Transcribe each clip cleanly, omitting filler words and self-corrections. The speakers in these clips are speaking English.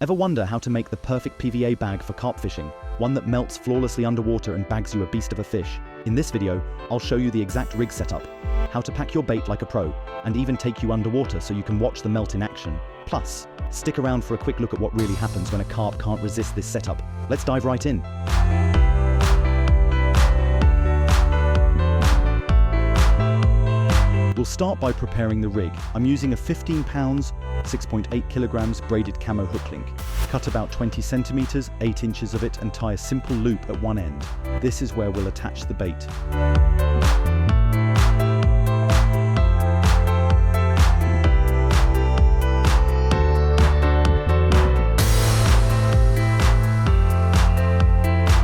Ever wonder how to make the perfect PVA bag for carp fishing? One that melts flawlessly underwater and bags you a beast of a fish? In this video, I'll show you the exact rig setup, how to pack your bait like a pro, and even take you underwater so you can watch the melt in action. Plus, stick around for a quick look at what really happens when a carp can't resist this setup. Let's dive right in. We'll start by preparing the rig. I'm using a 15 pounds, 6.8 kilograms braided camo Hooklink. Cut about 20 centimeters, 8 inches of it, and tie a simple loop at one end. This is where we'll attach the bait.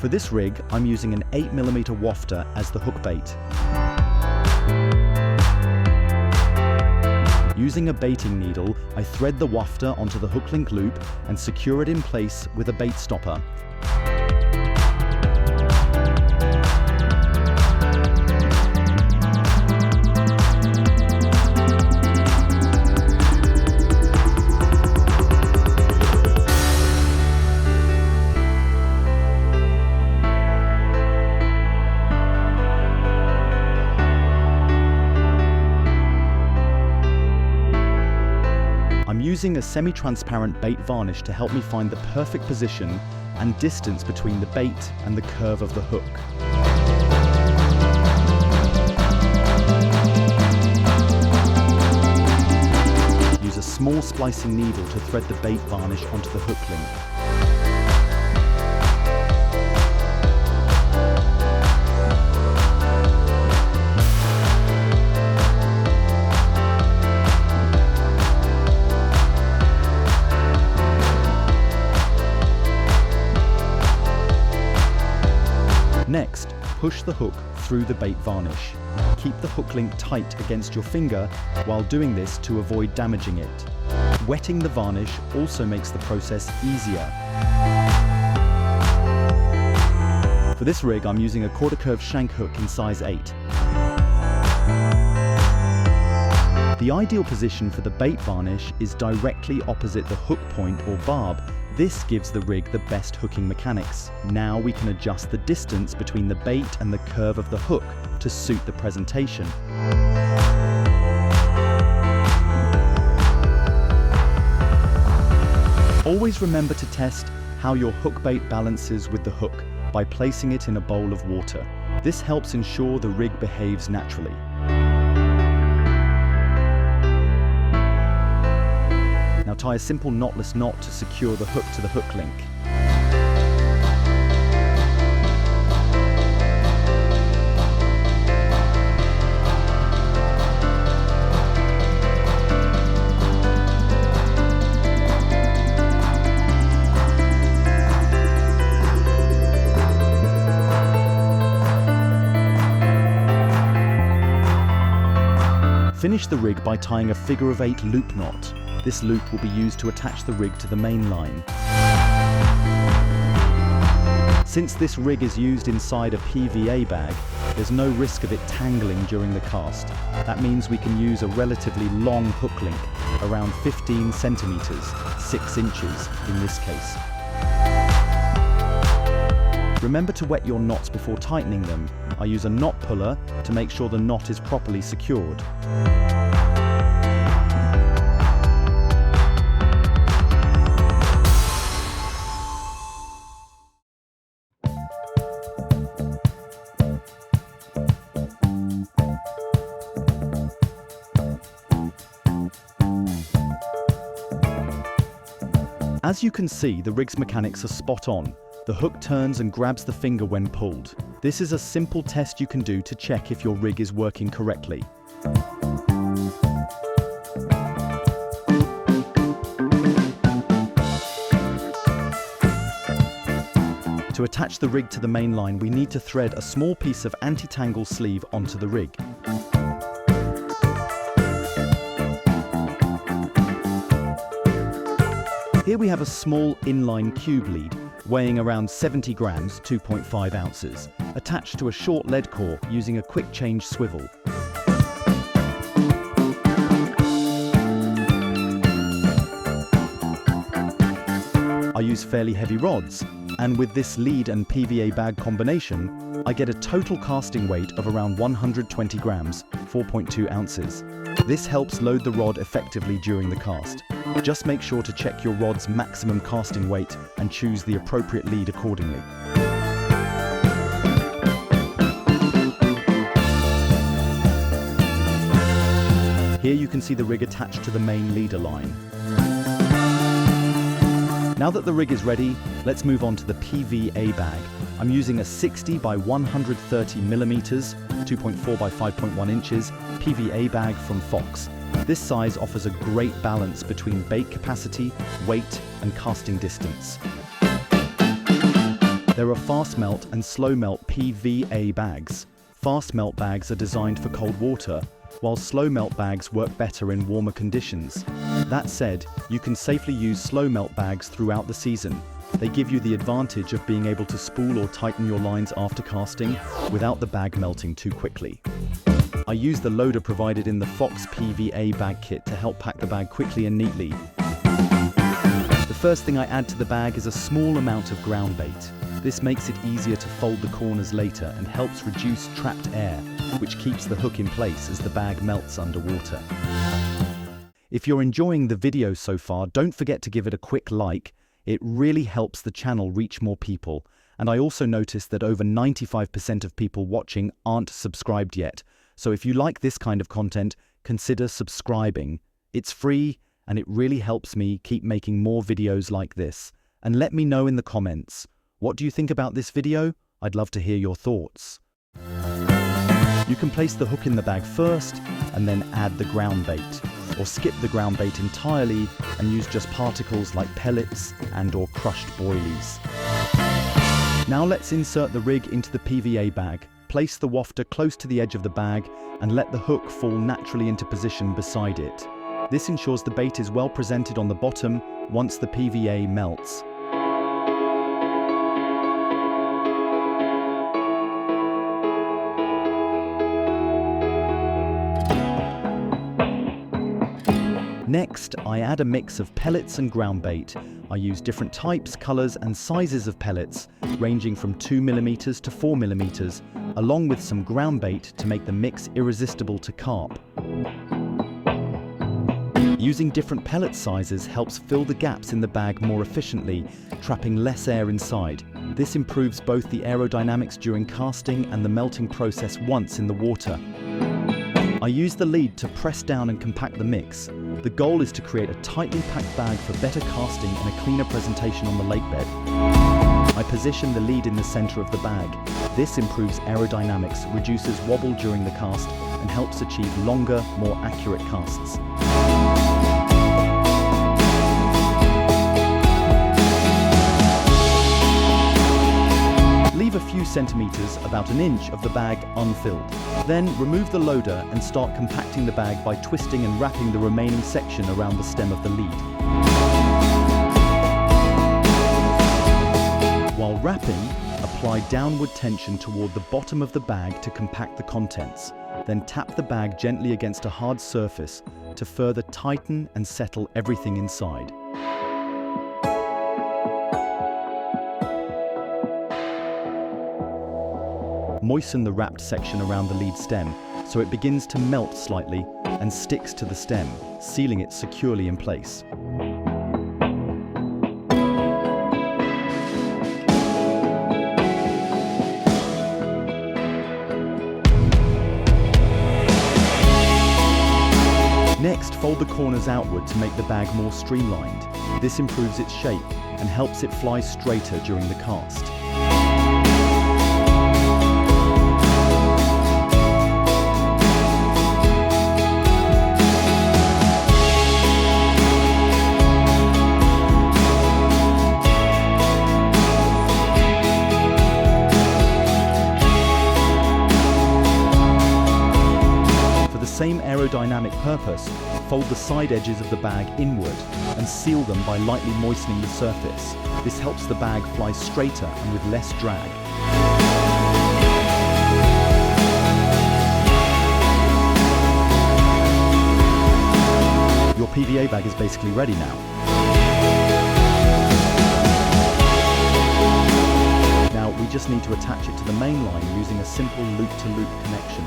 For this rig, I'm using an 8mm Wafter as the hook bait. Using a baiting needle, I thread the Wafter onto the Hooklink loop and secure it in place with a bait stopper. I'm using a semi-transparent bait varnish to help me find the perfect position and distance between the bait and the curve of the hook. Use a small splicing needle to thread the bait varnish onto the hook link. Next, push the hook through the bait varnish. Keep the hook link tight against your finger while doing this to avoid damaging it. Wetting the varnish also makes the process easier. For this rig, I'm using a Korda Kurv Shank hook in size 8. The ideal position for the bait varnish is directly opposite the hook point or barb. This gives the rig the best hooking mechanics. Now we can adjust the distance between the bait and the curve of the hook to suit the presentation. Always remember to test how your hook bait balances with the hook by placing it in a bowl of water. This helps ensure the rig behaves naturally. Now tie a simple knotless knot to secure the hook to the hook link. Finish the rig by tying a figure of 8 loop knot. This loop will be used to attach the rig to the main line. Since this rig is used inside a PVA bag, there's no risk of it tangling during the cast. That means we can use a relatively long hook link, around 15 centimeters, 6 inches in this case. Remember to wet your knots before tightening them. I use a knot puller to make sure the knot is properly secured. As you can see, the rig's mechanics are spot on. The hook turns and grabs the finger when pulled. This is a simple test you can do to check if your rig is working correctly. To attach the rig to the main line, we need to thread a small piece of anti-tangle sleeve onto the rig. Here we have a small inline cube lead, weighing around 70 grams, 2.5 ounces, attached to a short lead core using a quick change swivel. I use fairly heavy rods, and with this lead and PVA bag combination, I get a total casting weight of around 120 grams, 4.2 ounces. This helps load the rod effectively during the cast. Just make sure to check your rod's maximum casting weight and choose the appropriate lead accordingly. Here you can see the rig attached to the main leader line. Now that the rig is ready, let's move on to the PVA bag. I'm using a 60 by 130 millimeters, 2.4 by 5.1 inches PVA bag from Fox. This size offers a great balance between bait capacity, weight, and casting distance. There are fast melt and slow melt PVA bags. Fast melt bags are designed for cold water, while slow melt bags work better in warmer conditions. That said, you can safely use slow melt bags throughout the season. They give you the advantage of being able to spool or tighten your lines after casting without the bag melting too quickly. I use the loader provided in the Fox PVA bag kit to help pack the bag quickly and neatly. The first thing I add to the bag is a small amount of Groundbait. This makes it easier to fold the corners later and helps reduce trapped air, which keeps the hook in place as the bag melts underwater. If you're enjoying the video so far, don't forget to give it a quick like. It really helps the channel reach more people. And I also noticed that over 95% of people watching aren't subscribed yet. So if you like this kind of content, consider subscribing. It's free and it really helps me keep making more videos like this. And let me know in the comments. What do you think about this video? I'd love to hear your thoughts. You can place the hook in the bag first and then add the Groundbait, or skip the Groundbait entirely and use just particles like pellets and/or crushed boilies. Now let's insert the rig into the PVA bag. Place the wafter close to the edge of the bag and let the hook fall naturally into position beside it. This ensures the bait is well presented on the bottom once the PVA melts. Next, I add a mix of pellets and Groundbait. I use different types, colors, and sizes of pellets, ranging from 2mm to 4mm, along with some Groundbait to make the mix irresistible to carp. Using different pellet sizes helps fill the gaps in the bag more efficiently, trapping less air inside. This improves both the aerodynamics during casting and the melting process once in the water. I use the lead to press down and compact the mix. The goal is to create a tightly packed bag for better casting and a cleaner presentation on the lake bed. I position the lead in the center of the bag. This improves aerodynamics, reduces wobble during the cast, and helps achieve longer, more accurate casts. Leave a few centimeters, about an inch, of the bag unfilled. Then remove the loader and start compacting the bag by twisting and wrapping the remaining section around the stem of the lead. While wrapping, apply downward tension toward the bottom of the bag to compact the contents. Then tap the bag gently against a hard surface to further tighten and settle everything inside. Moisten the wrapped section around the lead stem so it begins to melt slightly and sticks to the stem, sealing it securely in place. Next, fold the corners outward to make the bag more streamlined. This improves its shape and helps it fly straighter during the cast. Same aerodynamic purpose, fold the side edges of the bag inward and seal them by lightly moistening the surface. This helps the bag fly straighter and with less drag. Your PVA bag is basically ready now. just need to attach it to the main line using a simple loop-to-loop connection.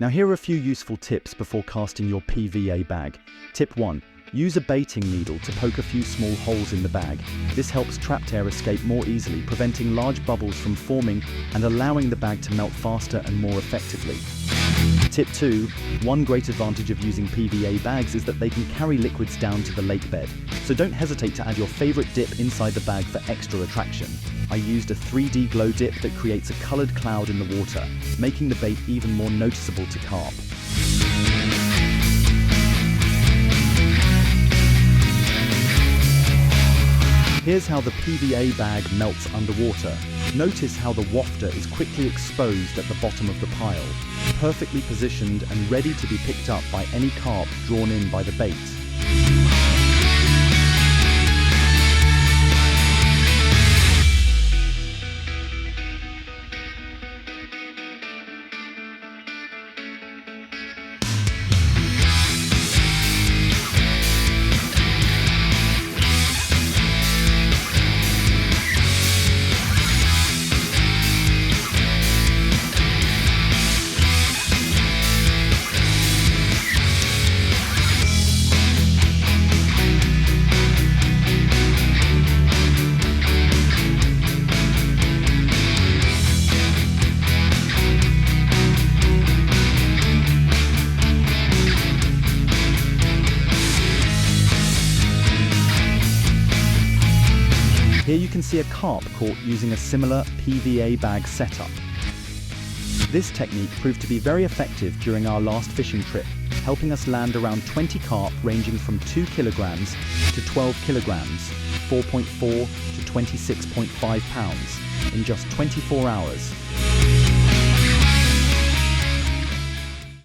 Now here are a few useful tips before casting your PVA bag. Tip 1. Use a baiting needle to poke a few small holes in the bag. This helps trapped air escape more easily, preventing large bubbles from forming and allowing the bag to melt faster and more effectively. Tip 2. One great advantage of using PVA bags is that they can carry liquids down to the lake bed, so don't hesitate to add your favorite dip inside the bag for extra attraction. I used a 3D glow dip that creates a colored cloud in the water, making the bait even more noticeable to carp. Here's how the PVA bag melts underwater. Notice how the wafter is quickly exposed at the bottom of the pile, perfectly positioned and ready to be picked up by any carp drawn in by the bait. Here you can see a carp caught using a similar PVA bag setup. This technique proved to be very effective during our last fishing trip, helping us land around 20 carp ranging from 2 kilograms to 12 kilograms, 4.4 to 26.5 pounds in just 24 hours.